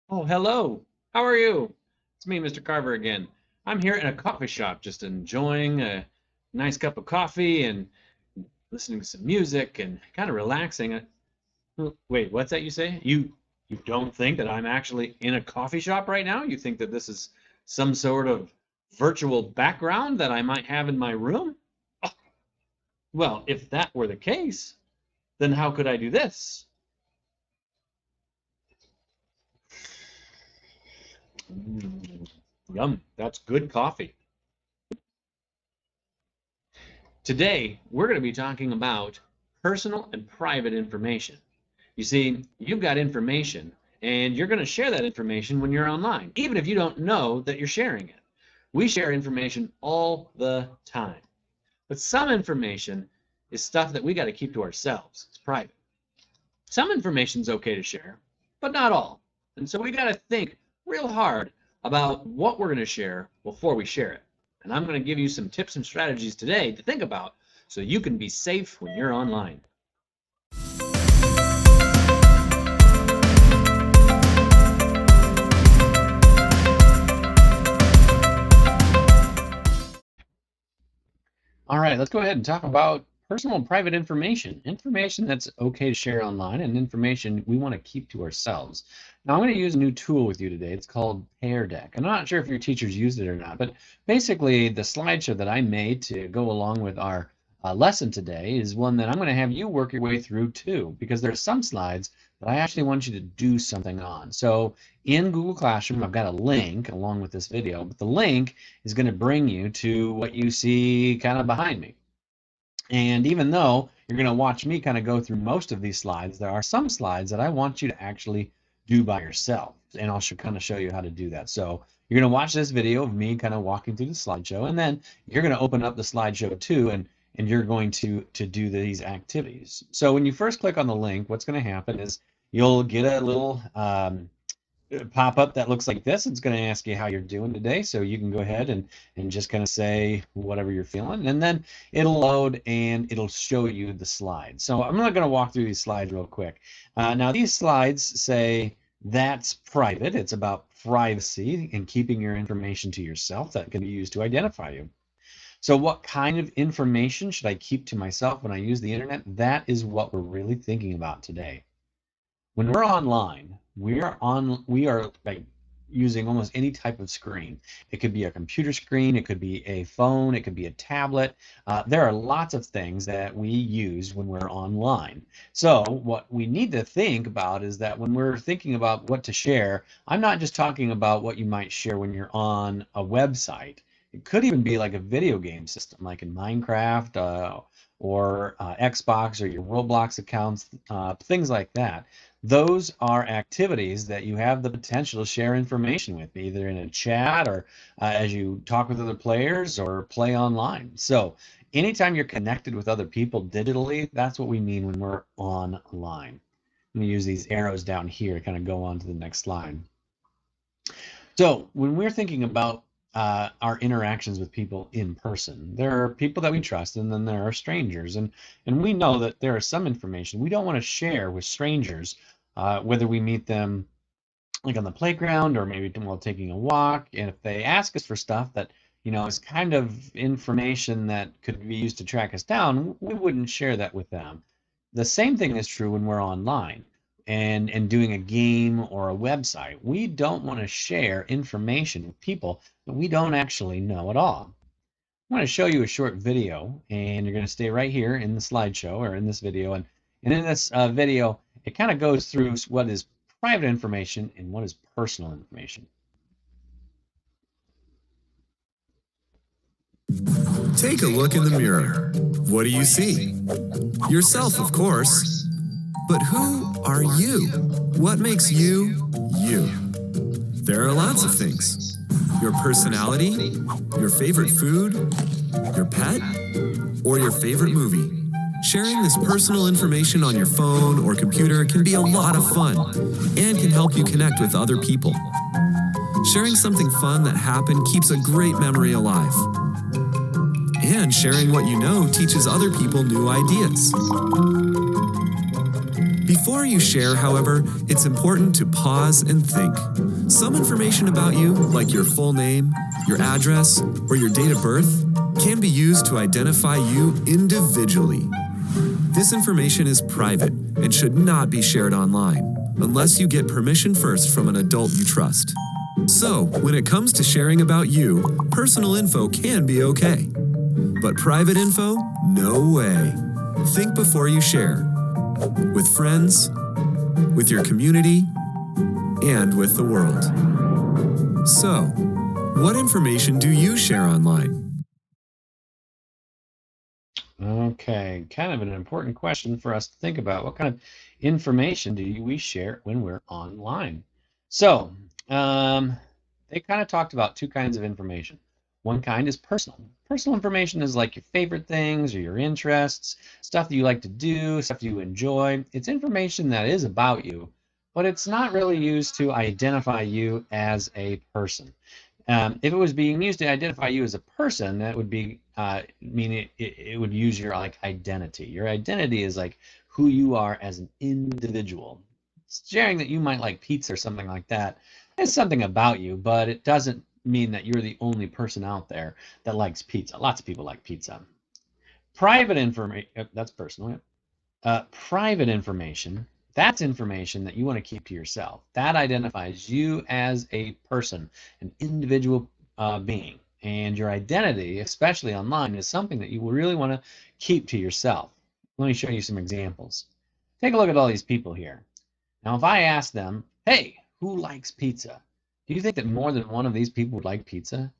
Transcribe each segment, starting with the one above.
Oh, hello. How are you? It's me, Mr. Carver again. I'm here in a coffee shop just enjoying a nice cup of coffee and listening to some music and kind of relaxing. Wait, what's that you say? You don't think that I'm actually in a coffee shop right now? You think that this is some sort of virtual background that I might have in my room? Oh, well, if that were the case, then how could I do this? Mm, yum, that's good coffee. Today, we're going to be talking about personal and private information. You see, you've got information, and you're going to share that information when you're online, even if you don't know that you're sharing it. We share information all the time, but some information is stuff that we got to keep to ourselves. It's private. Some information is okay to share, but not all. And so we got to think real hard about what we're going to share before we share it. And I'm going to give you some tips and strategies today to think about so you can be safe when you're online. All right, let's go ahead and talk about personal and private information. Information that's okay to share online and information we want to keep to ourselves. Now, I'm going to use a new tool with you today. It's called Pear Deck. I'm not sure if your teachers used it or not, but basically the slideshow that I made to go along with our lesson today is one that I'm going to have you work your way through too, because there are some slides that I actually want you to do something on. So in Google Classroom, I've got a link along with this video, but the link is going to bring you to what you see kind of behind me. And even though you're going to watch me kind of go through most of these slides, there are some slides that I want you to actually do by yourself. And I'll kind of show you how to do that. So you're going to watch this video of me kind of walking through the slideshow, and then you're going to open up the slideshow too, and you're going to do these activities. So when you first click on the link, what's going to happen is you'll get a little pop up that looks like this. It's going to ask you how you're doing today, so you can go ahead and just kind of say whatever you're feeling, and then it'll load and it'll show you the slides. So I'm not going to walk through these slides real quick. Now these slides say that's private. It's about privacy and keeping your information to yourself that can be used to identify you. So what kind of information should I keep to myself when I use the internet? That is what we're really thinking about today. When we're online, we are like using almost any type of screen. It could be a computer screen, it could be a phone, it could be a tablet. There are lots of things that we use when we're online. So what we need to think about is that when we're thinking about what to share, I'm not just talking about what you might share when you're on a website. It could even be like a video game system, like in Minecraft or Xbox or your Roblox accounts, things like that. Those are activities that you have the potential to share information with, either in a chat or as you talk with other players or play online. So anytime you're connected with other people digitally, that's what we mean when we're online. I'm going to use these arrows down here to kind of go on to the next slide. So when we're thinking about our interactions with people in person, there are people that we trust, and then there are strangers, and we know that there is some information we don't want to share with strangers, whether we meet them like on the playground or maybe while taking a walk. And if they ask us for stuff that is kind of information that could be used to track us down, we wouldn't share that with them. The same thing is true when we're online and doing a game or a website. We don't want to share information with people that we don't actually know at all. I'm going to show you a short video, and you're going to stay right here in the slideshow or in this video. And in this video, it kind of goes through what is private information and what is personal information. Take a look in the mirror. What do you see? Yourself, of course. But who are you? What makes you, you? There are lots of things. Your personality, your favorite food, your pet, or your favorite movie. Sharing this personal information on your phone or computer can be a lot of fun and can help you connect with other people. Sharing something fun that happened keeps a great memory alive. And sharing what you know teaches other people new ideas. Before you share, however, it's important to pause and think. Some information about you, like your full name, your address, or your date of birth, can be used to identify you individually. This information is private and should not be shared online, unless you get permission first from an adult you trust. So, when it comes to sharing about you, personal info can be okay. But private info? No way. Think before you share. With friends, with your community, and with the world. So, what information do you share online? Okay, kind of an important question for us to think about. What kind of information do we share when we're online? So, they kind of talked about two kinds of information. One kind is personal. Personal information is like your favorite things or your interests, stuff that you like to do, stuff you enjoy. It's information that is about you, but it's not really used to identify you as a person. If it was being used to identify you as a person, that would be mean it would use your like identity. Your identity is like who you are as an individual. Sharing that you might like pizza or something like that is something about you, but it doesn't mean that you're the only person out there that likes pizza. Lots of people like pizza. Private information, that's personal. Private information, that's information that you want to keep to yourself. That identifies you as a person, an individual being. And your identity, especially online, is something that you really want to keep to yourself. Let me show you some examples. Take a look at all these people here. Now, if I ask them, hey, who likes pizza? Do you think that more than one of these people would like pizza?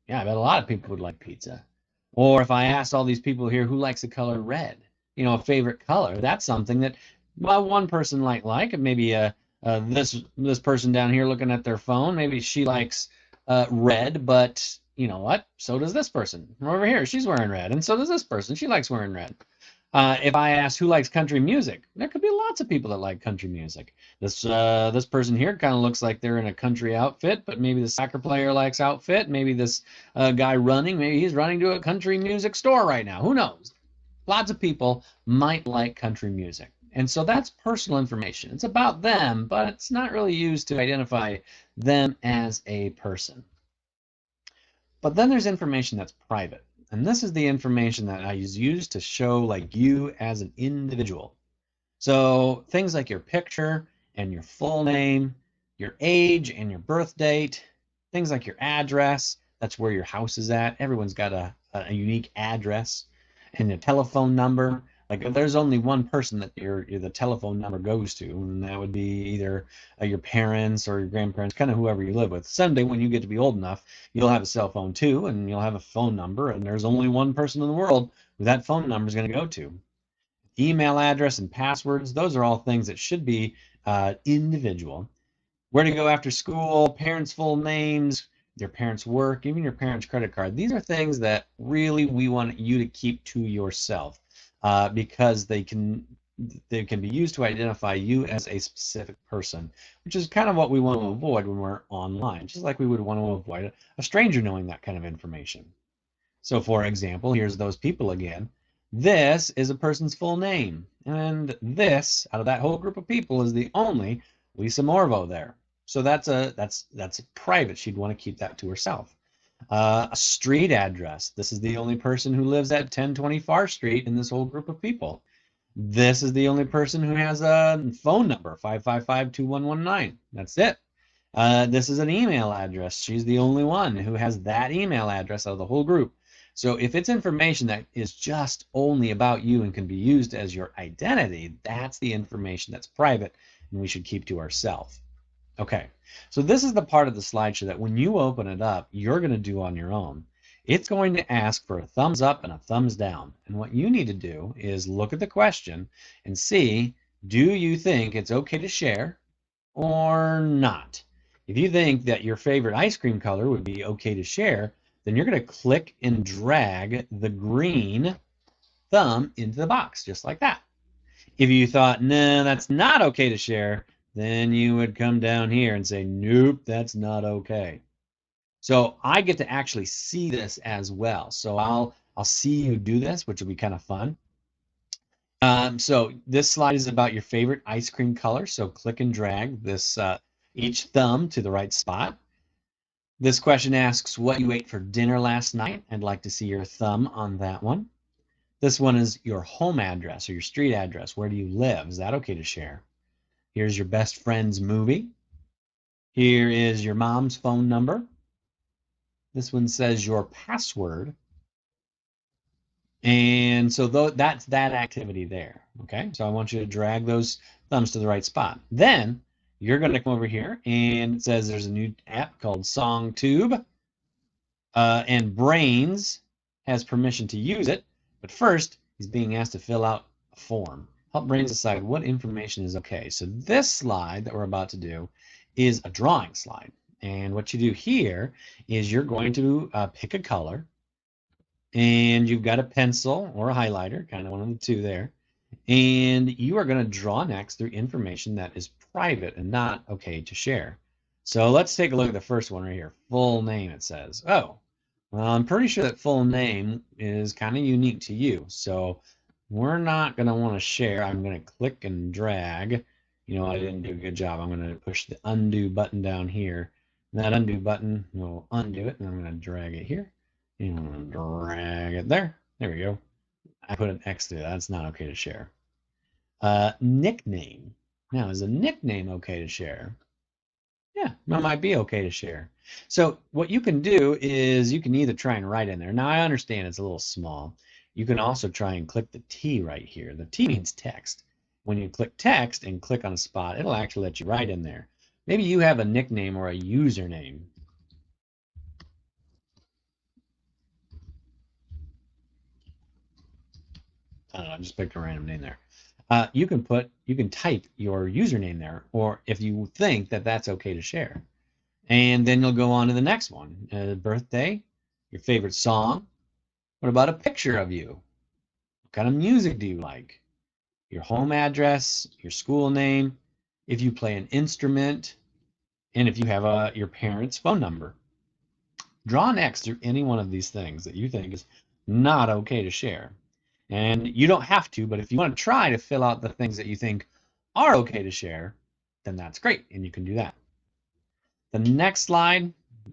Yeah, I bet a lot of people would like pizza. Or if I asked all these people here who likes the color red, you know, a favorite color, that's something that, well, one person might like. Maybe this person down here looking at their phone, maybe she likes red, but you know what? So does this person. Over here, she's wearing red, and so does this person. She likes wearing red. If I ask who likes country music, there could be lots of people that like country music. This person here kind of looks like they're in a country outfit, but maybe the soccer player likes outfit. Maybe this guy running, maybe he's running to a country music store right now. Who knows? Lots of people might like country music. And so that's personal information. It's about them, but it's not really used to identify them as a person. But then there's information that's private. And this is the information that I use to show like you as an individual. So things like your picture and your full name, your age and your birth date, things like your address, that's where your house is at. Everyone's got a unique address, and your telephone number. Like if there's only one person that the telephone number goes to, and that would be either your parents or your grandparents, kind of whoever you live with. Someday when you get to be old enough, you'll have a cell phone too, and you'll have a phone number, and there's only one person in the world who that phone number is going to go to. Email address and passwords, those are all things that should be individual. Where to go after school, parents' full names, their parents' work, even your parents' credit card. These are things that really we want you to keep to yourself because they can be used to identify you as a specific person, which is kind of what we want to avoid when we're online, just like we would want to avoid a stranger knowing that kind of information. So for example, here's those people again. This is a person's full name, and this, out of that whole group of people, is the only Lisa Morvo there. So that's private. She'd want to keep that to herself. A street address. This is the only person who lives at 1020 Far Street in this whole group of people. This is the only person who has a phone number, 555-2119. That's it. This is an email address. She's the only one who has that email address out of the whole group. So if it's information that is just only about you and can be used as your identity, that's the information that's private and we should keep to ourselves. Okay, so this is the part of the slideshow that when you open it up, you're going to do on your own. It's going to ask for a thumbs up and a thumbs down. And what you need to do is look at the question and see, do you think it's okay to share or not? If you think that your favorite ice cream color would be okay to share, then you're going to click and drag the green thumb into the box, just like that. If you thought, no, that's not okay to share, then you would come down here and say, nope, that's not okay. So I get to actually see this as well. So I'll see you do this, which will be kind of fun. So this slide is about your favorite ice cream color. So click and drag this each thumb to the right spot. This question asks what you ate for dinner last night. I'd like to see your thumb on that one. This one is your home address or your street address. Where do you live? Is that okay to share? Here's your best friend's movie. Here is your mom's phone number. This one says your password. And so that's that activity there. Okay, so I want you to drag those thumbs to the right spot. Then you're going to come over here and it says there's a new app called SongTube. And Brains has permission to use it. But first, he's being asked to fill out a form. Help Brains decide what information is okay. So this slide that we're about to do is a drawing slide. And what you do here is you're going to pick a color. And you've got a pencil or a highlighter, kind of one of the two there. And you are going to draw next through information that is private and not okay to share. So let's take a look at the first one right here. Full name, it says. Oh, well, I'm pretty sure that full name is kind of unique to you. So we're not going to want to share. I'm going to click and drag. You know, I didn't do a good job. I'm going to push the undo button down here. And that undo button will undo it. And I'm going to drag it here. And drag it there. There we go. I put an X there. That's not okay to share. Nickname. Now, is a nickname okay to share? Yeah, that might be okay to share. So what you can do is you can either try and write in there. Now, I understand it's a little small. You can also try and click the T right here. The T means text. When you click text and click on a spot, it'll actually let you write in there. Maybe you have a nickname or a username. I don't know, I just picked a random name there. You can type your username there, or if you think that that's okay to share. And then you'll go on to the next one. Birthday, your favorite song. What about a picture of you? What kind of music do you like? Your home address, your school name, if you play an instrument, and if you have your parents' phone number. Draw an X through any one of these things that you think is not okay to share. And you don't have to, but if you want to try to fill out the things that you think are okay to share, then that's great, and you can do that. The next slide,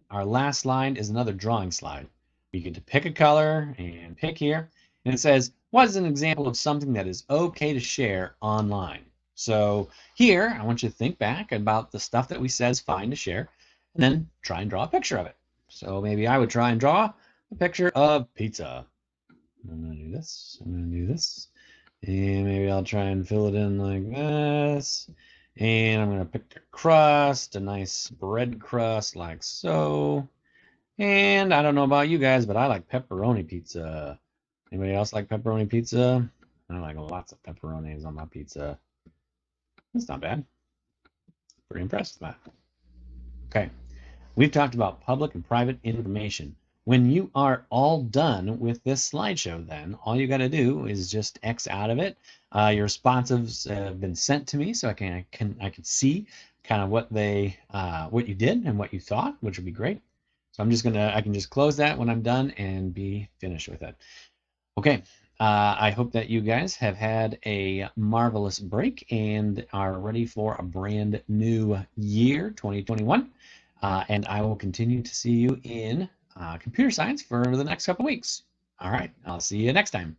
our last slide, is another drawing slide. You get to pick a color and pick here, and it says, what is an example of something that is okay to share online? So here, I want you to think back about the stuff that we said is fine to share, and then try and draw a picture of it. So maybe I would try and draw a picture of pizza. I'm going to do this. I'm going to do this. And maybe I'll try and fill it in like this. And I'm going to pick a crust, a nice bread crust like so. And I don't know about you guys, but I like pepperoni pizza. Anybody else like pepperoni pizza? I like lots of pepperonis on my pizza. That's not bad. Pretty impressed with that. Okay. We've talked about public and private information. When you are all done with this slideshow, then all you got to do is just X out of it. Your responsives have been sent to me, so I can see kind of what you did and what you thought, which would be great. So I can just close that when I'm done and be finished with it. Okay. I hope that you guys have had a marvelous break and are ready for a brand new year, 2021. And I will continue to see you in computer science for the next couple weeks. All right, I'll see you next time.